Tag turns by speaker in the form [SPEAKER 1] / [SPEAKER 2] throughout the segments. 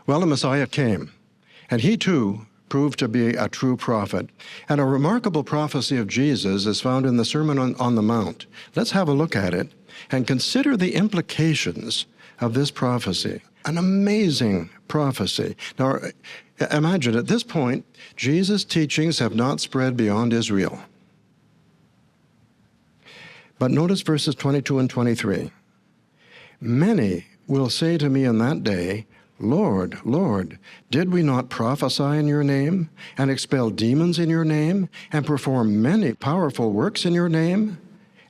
[SPEAKER 1] Well, the Messiah came, and he too proved to be a true prophet. And a remarkable prophecy of Jesus is found in the Sermon on the Mount. Let's have a look at it and consider the implications of this prophecy. An amazing prophecy. Now, imagine at this point, Jesus' teachings have not spread beyond Israel. But notice verses 22 and 23. Many will say to me in that day, Lord, Lord, did we not prophesy in your name, and expel demons in your name, and perform many powerful works in your name?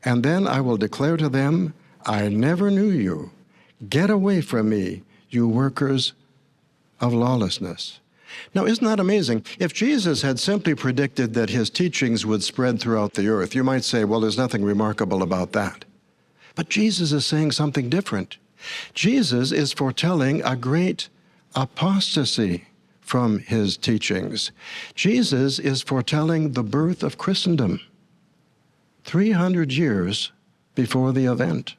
[SPEAKER 1] And then I will declare to them, I never knew you. Get away from me, you workers of lawlessness. Now, isn't that amazing? If Jesus had simply predicted that his teachings would spread throughout the earth, you might say, well, there's nothing remarkable about that. But Jesus is saying something different. Jesus is foretelling a great apostasy from his teachings. Jesus is foretelling the birth of Christendom 300 years before the event.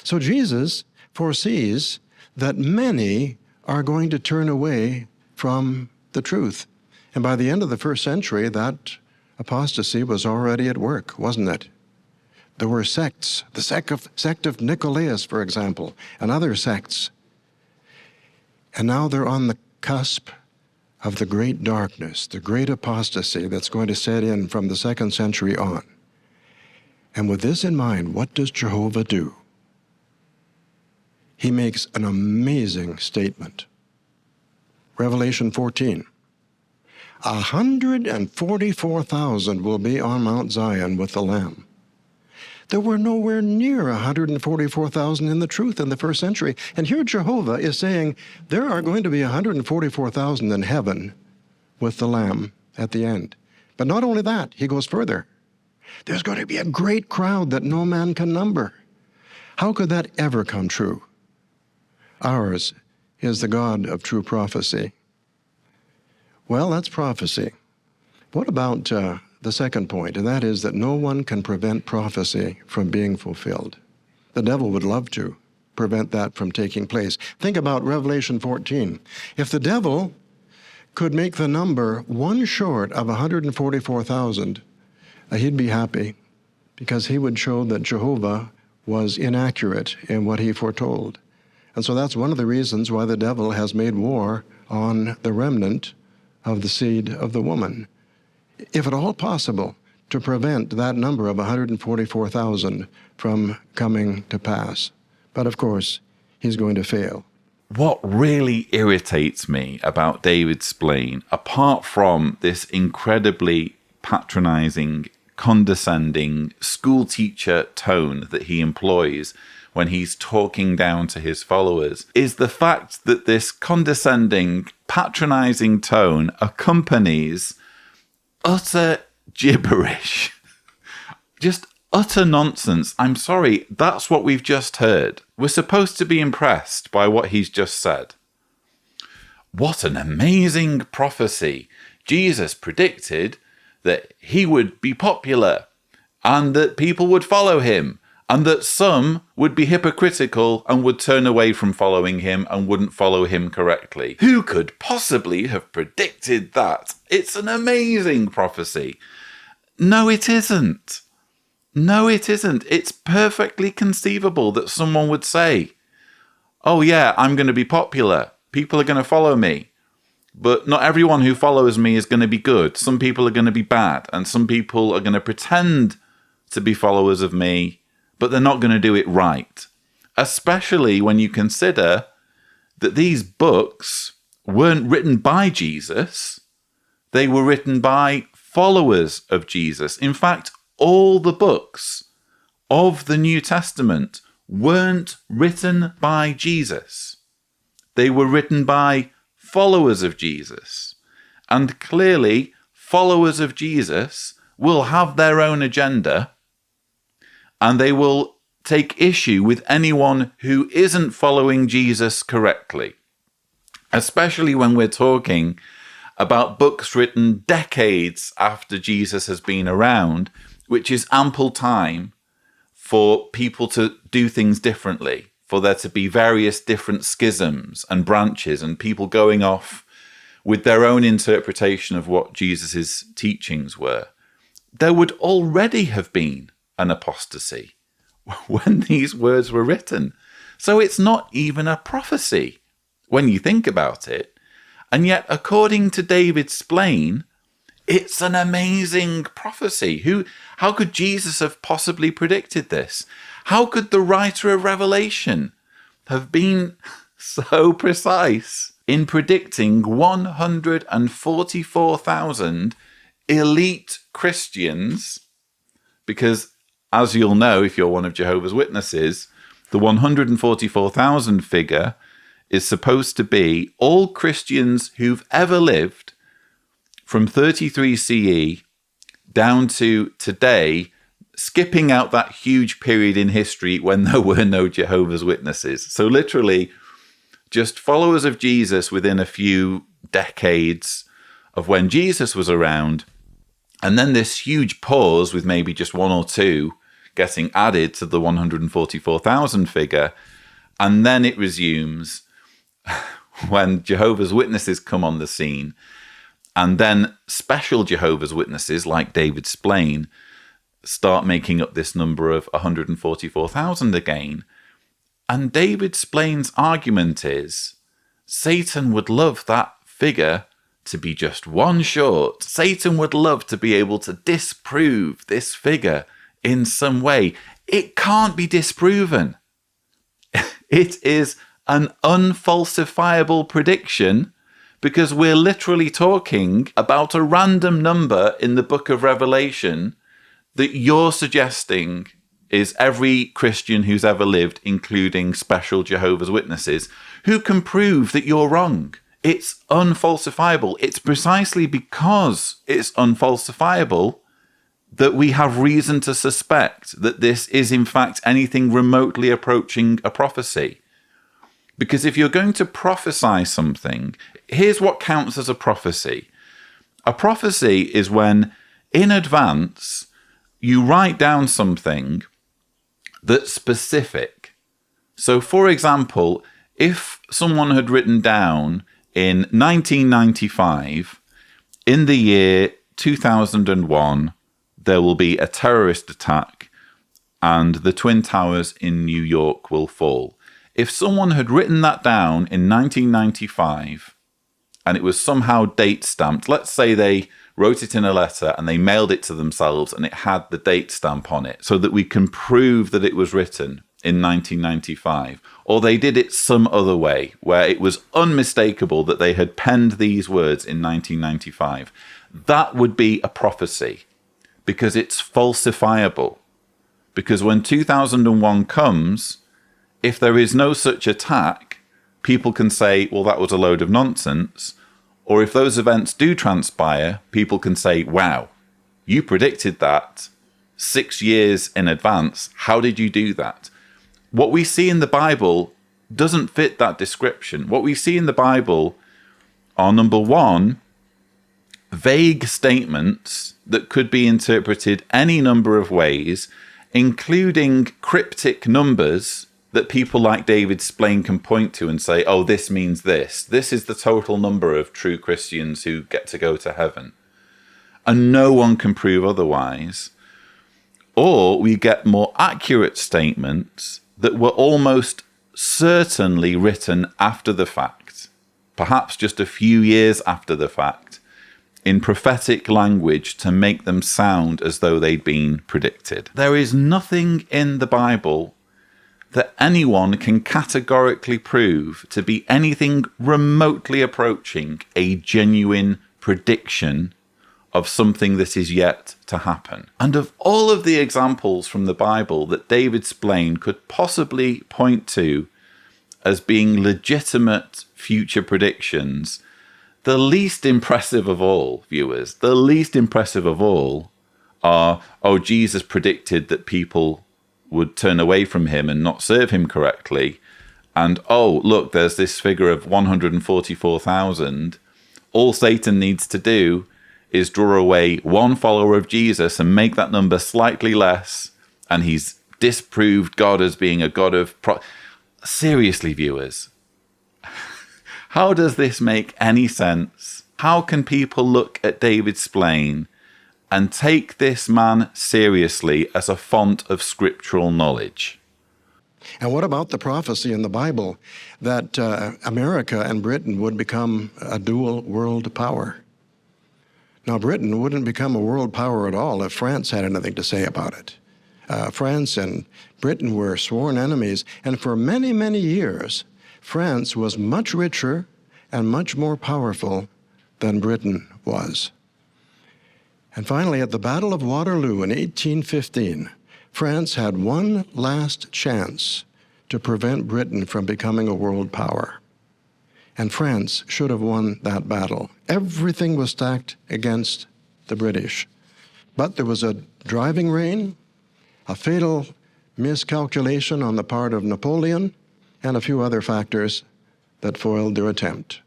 [SPEAKER 1] So Jesus foresees that many are going to turn away from the truth. And by the end of the first century, that apostasy was already at work, wasn't it? There were sects, the sect of Nicolaus, for example, and other sects. And now they're on the cusp of the great darkness, the great apostasy that's going to set in from the 2nd century on. And with this in mind, what does Jehovah do? He makes an amazing statement. Revelation 14. 144,000 will be on Mount Zion with the Lamb. There were nowhere near 144,000 in the truth in the first century. And here Jehovah is saying there are going to be 144,000 in heaven with the Lamb at the end. But not only that, he goes further. There's going to be a great crowd that no man can number. How could that ever come true? Ours is the God of true prophecy. Well, that's prophecy. What about the second point, and that is that no one can prevent prophecy from being fulfilled. The devil would love to prevent that from taking place. Think about Revelation 14. If the devil could make the number one short of 144,000, he'd be happy, because he would show that Jehovah was inaccurate in what he foretold. And so that's one of the reasons why the devil has made war on the remnant of the seed of the woman, if at all possible, to prevent that number of 144,000 from coming to pass. But of course, he's going to fail.
[SPEAKER 2] What really irritates me about David Splane, apart from this incredibly patronizing, condescending school teacher tone that he employs when he's talking down to his followers, is the fact that this condescending, patronizing tone accompanies utter gibberish. Just utter nonsense. I'm sorry, that's what we've just heard. We're supposed to be impressed by what he's just said. What an amazing prophecy. Jesus predicted that he would be popular and that people would follow him, and that some would be hypocritical and would turn away from following him and wouldn't follow him correctly. Who could possibly have predicted that? It's an amazing prophecy. No, it isn't. No, it isn't. It's perfectly conceivable that someone would say, oh yeah, I'm going to be popular. People are going to follow me. But not everyone who follows me is going to be good. Some people are going to be bad. And some people are going to pretend to be followers of me, but they're not going to do it right. Especially when you consider that these books weren't written by Jesus. They were written by followers of Jesus. In fact, all the books of the New Testament weren't written by Jesus. They were written by followers of Jesus. And clearly, followers of Jesus will have their own agenda, and they will take issue with anyone who isn't following Jesus correctly, especially when we're talking about books written decades after Jesus has been around, which is ample time for people to do things differently, for there to be various different schisms and branches and people going off with their own interpretation of what Jesus' teachings were, there would already have been an apostasy when these words were written. So it's not even a prophecy when you think about it. And yet, according to David Splane, it's an amazing prophecy. How could Jesus have possibly predicted this? How could the writer of Revelation have been so precise in predicting 144,000 elite Christians? Because, as you'll know, if you're one of Jehovah's Witnesses, the 144,000 figure is supposed to be all Christians who've ever lived from 33 CE down to today, skipping out that huge period in history when there were no Jehovah's Witnesses. So literally just followers of Jesus within a few decades of when Jesus was around, and then this huge pause with maybe just one or two getting added to the 144,000 figure, and then it resumes when Jehovah's Witnesses come on the scene, and then special Jehovah's Witnesses like David Splane start making up this number of 144,000 again. And David Splane's argument is Satan would love that figure to be just one short. Satan would love to be able to disprove this figure in some way. It can't be disproven. It is an unfalsifiable prediction because we're literally talking about a random number in the book of Revelation that you're suggesting is every Christian who's ever lived, including special Jehovah's Witnesses, who can prove that you're wrong. It's unfalsifiable. It's precisely because it's unfalsifiable that we have reason to suspect that this is in fact anything remotely approaching a prophecy. Because if you're going to prophesy something, here's what counts as a prophecy. A prophecy is when, in advance, you write down something that's specific. So, for example, if someone had written down in 1995, in the year 2001, there will be a terrorist attack and the Twin Towers in New York will fall. If someone had written that down in 1995 and it was somehow date stamped, let's say they wrote it in a letter and they mailed it to themselves and it had the date stamp on it so that we can prove that it was written in 1995, or they did it some other way where it was unmistakable that they had penned these words in 1995, that would be a prophecy because it's falsifiable. Because when 2001 comes, if there is no such attack, people can say, well, that was a load of nonsense. Or if those events do transpire, people can say, wow, you predicted that 6 years in advance. How did you do that? What we see in the Bible doesn't fit that description. What we see in the Bible are, number one, vague statements that could be interpreted any number of ways, including cryptic numbers that people like David Splane can point to and say, oh, this means this. This is the total number of true Christians who get to go to heaven. And no one can prove otherwise. Or we get more accurate statements that were almost certainly written after the fact, perhaps just a few years after the fact, in prophetic language to make them sound as though they'd been predicted. There is nothing in the Bible that anyone can categorically prove to be anything remotely approaching a genuine prediction of something that is yet to happen. And of all of the examples from the Bible that David Splane could possibly point to as being legitimate future predictions, the least impressive of all, viewers, the least impressive of all are, oh, Jesus predicted that people would turn away from him and not serve him correctly. And, oh, look, there's this figure of 144,000. All Satan needs to do is draw away one follower of Jesus and make that number slightly less, and he's disproved God as being a God of... seriously, viewers, how does this make any sense? How can people look at David Splane and take this man seriously as a font of scriptural knowledge?
[SPEAKER 1] And what about the prophecy in the Bible that America and Britain would become a dual world power? Now, Britain wouldn't become a world power at all if France had anything to say about it. France and Britain were sworn enemies, and for many, many years, France was much richer and much more powerful than Britain was. And finally, at the Battle of Waterloo in 1815, France had one last chance to prevent Britain from becoming a world power. And France should have won that battle. Everything was stacked against the British. But there was a driving rain, a fatal miscalculation on the part of Napoleon, and a few other factors that foiled their attempt.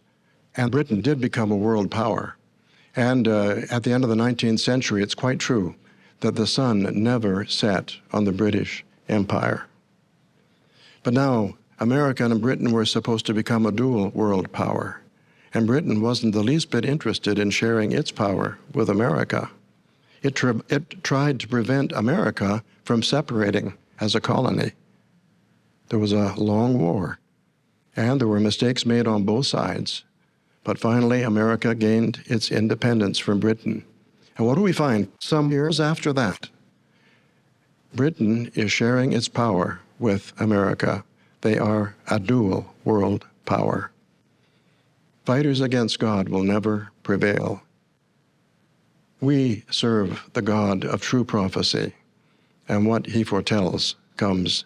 [SPEAKER 1] And Britain did become a world power. And at the end of the 19th century, it's quite true that the sun never set on the British Empire. But now, America and Britain were supposed to become a dual world power, and Britain wasn't the least bit interested in sharing its power with America. It tried to prevent America from separating as a colony. There was a long war, and there were mistakes made on both sides. But finally, America gained its independence from Britain. And what do we find? Some years after that, Britain is sharing its power with America. They are a dual world power. Fighters against God will never prevail. We serve the God of true prophecy, and what he foretells comes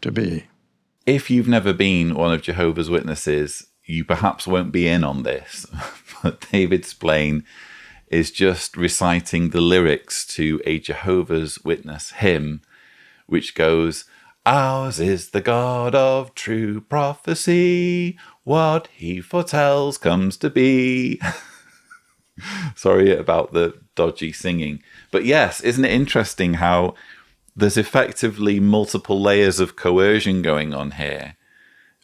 [SPEAKER 1] to be.
[SPEAKER 2] If you've never been one of Jehovah's Witnesses, you perhaps won't be in on this, but David Splane is just reciting the lyrics to a Jehovah's Witness hymn, which goes, "Ours is the God of true prophecy, what he foretells comes to be." Sorry about the dodgy singing. But yes, isn't it interesting how there's effectively multiple layers of coercion going on here?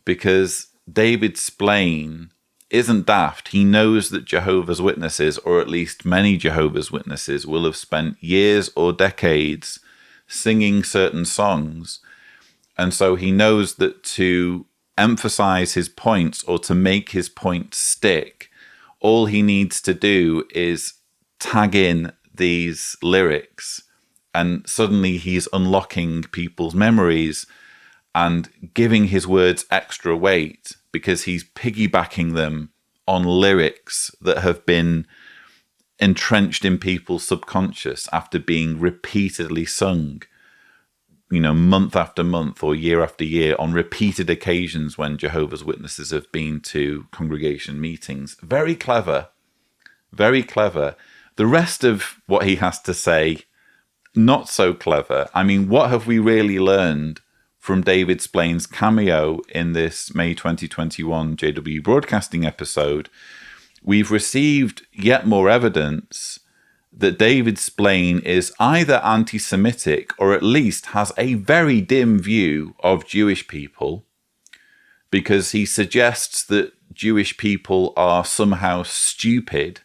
[SPEAKER 2] Because David Splane isn't daft. He knows that Jehovah's Witnesses, or at least many Jehovah's Witnesses, will have spent years or decades singing certain songs. And so he knows that to emphasize his points or to make his point stick, all he needs to do is tag in these lyrics, and suddenly he's unlocking people's memories and giving his words extra weight because he's piggybacking them on lyrics that have been entrenched in people's subconscious after being repeatedly sung, month after month or year after year on repeated occasions when Jehovah's Witnesses have been to congregation meetings. Very clever, very clever. The rest of what he has to say, not so clever. I mean, what have we really learned from David Splane's cameo in this May 2021 JW Broadcasting episode? We've received yet more evidence that David Splane is either anti-Semitic or at least has a very dim view of Jewish people, because he suggests that Jewish people are somehow stupid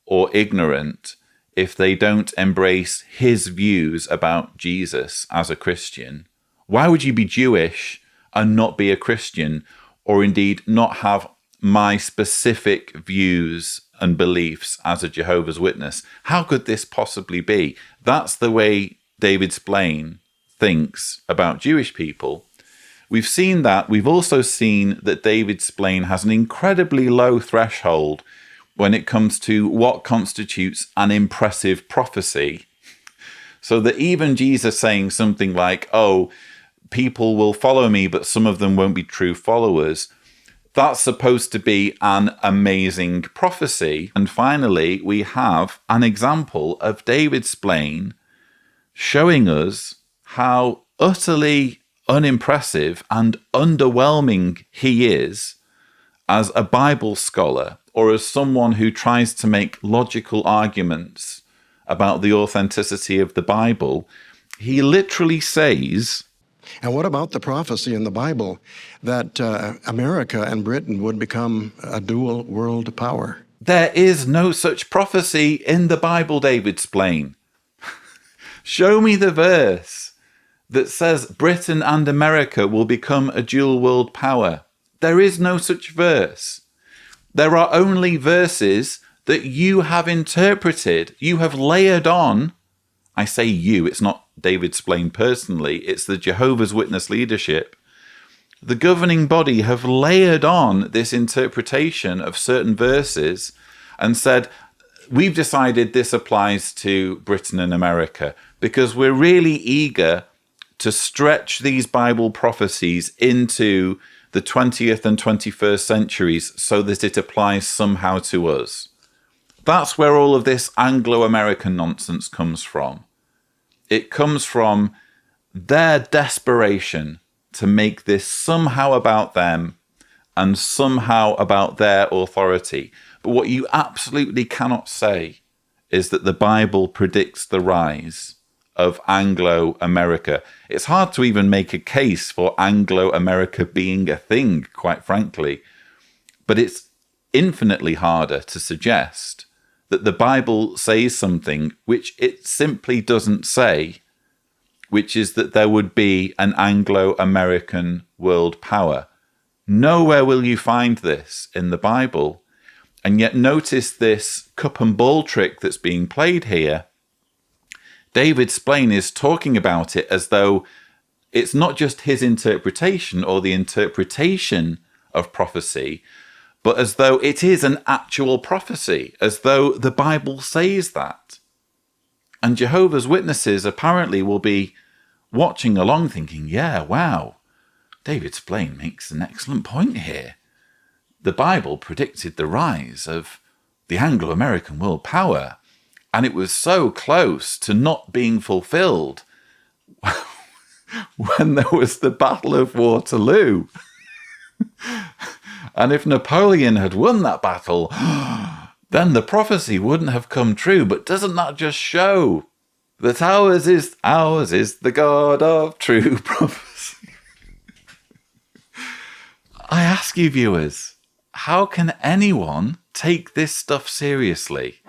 [SPEAKER 2] or ignorant if they don't embrace his views about Jesus as a Christian. Why would you be Jewish and not be a Christian, or indeed not have my specific views and beliefs as a Jehovah's Witness? How could this possibly be? That's the way David Splane thinks about Jewish people. We've seen that. We've also seen that David Splane has an incredibly low threshold when it comes to what constitutes an impressive prophecy. So that even Jesus saying something like, "Oh, people will follow me, but some of them won't be true followers," that's supposed to be an amazing prophecy. And finally, we have an example of David Splane showing us how utterly unimpressive and underwhelming he is as a Bible scholar, or as someone who tries to make logical arguments about the authenticity of the Bible. He literally says,
[SPEAKER 1] And what about the prophecy in the Bible that America and Britain would become a dual world power?
[SPEAKER 2] There is no such prophecy in the Bible, David Splane. Show me the verse that says Britain and America will become a dual world power. There is no such verse. There are only verses that you have interpreted, you have layered on. I say you, it's not David Splane personally, it's the Jehovah's Witness leadership. The governing body have layered on this interpretation of certain verses and said, we've decided this applies to Britain and America because we're really eager to stretch these Bible prophecies into the 20th and 21st centuries so that it applies somehow to us. That's where all of this Anglo-American nonsense comes from. It comes from their desperation to make this somehow about them and somehow about their authority. But what you absolutely cannot say is that the Bible predicts the rise of Anglo-America. It's hard to even make a case for Anglo-America being a thing, quite frankly. But it's infinitely harder to suggest that the Bible says something which it simply doesn't say, which is that there would be an Anglo-American world power. Nowhere will you find this in the Bible. And yet notice this cup and ball trick that's being played here. David Splane is talking about it as though it's not just his interpretation or the interpretation of prophecy, but as though it is an actual prophecy, as though the Bible says that. And Jehovah's Witnesses apparently will be watching along thinking, yeah, wow, David Splane makes an excellent point here. The Bible predicted the rise of the Anglo-American world power, and it was so close to not being fulfilled when there was the Battle of Waterloo. And if Napoleon had won that battle, then the prophecy wouldn't have come true. But doesn't that just show that ours is the God of true prophecy? I ask you, viewers, how can anyone take this stuff seriously?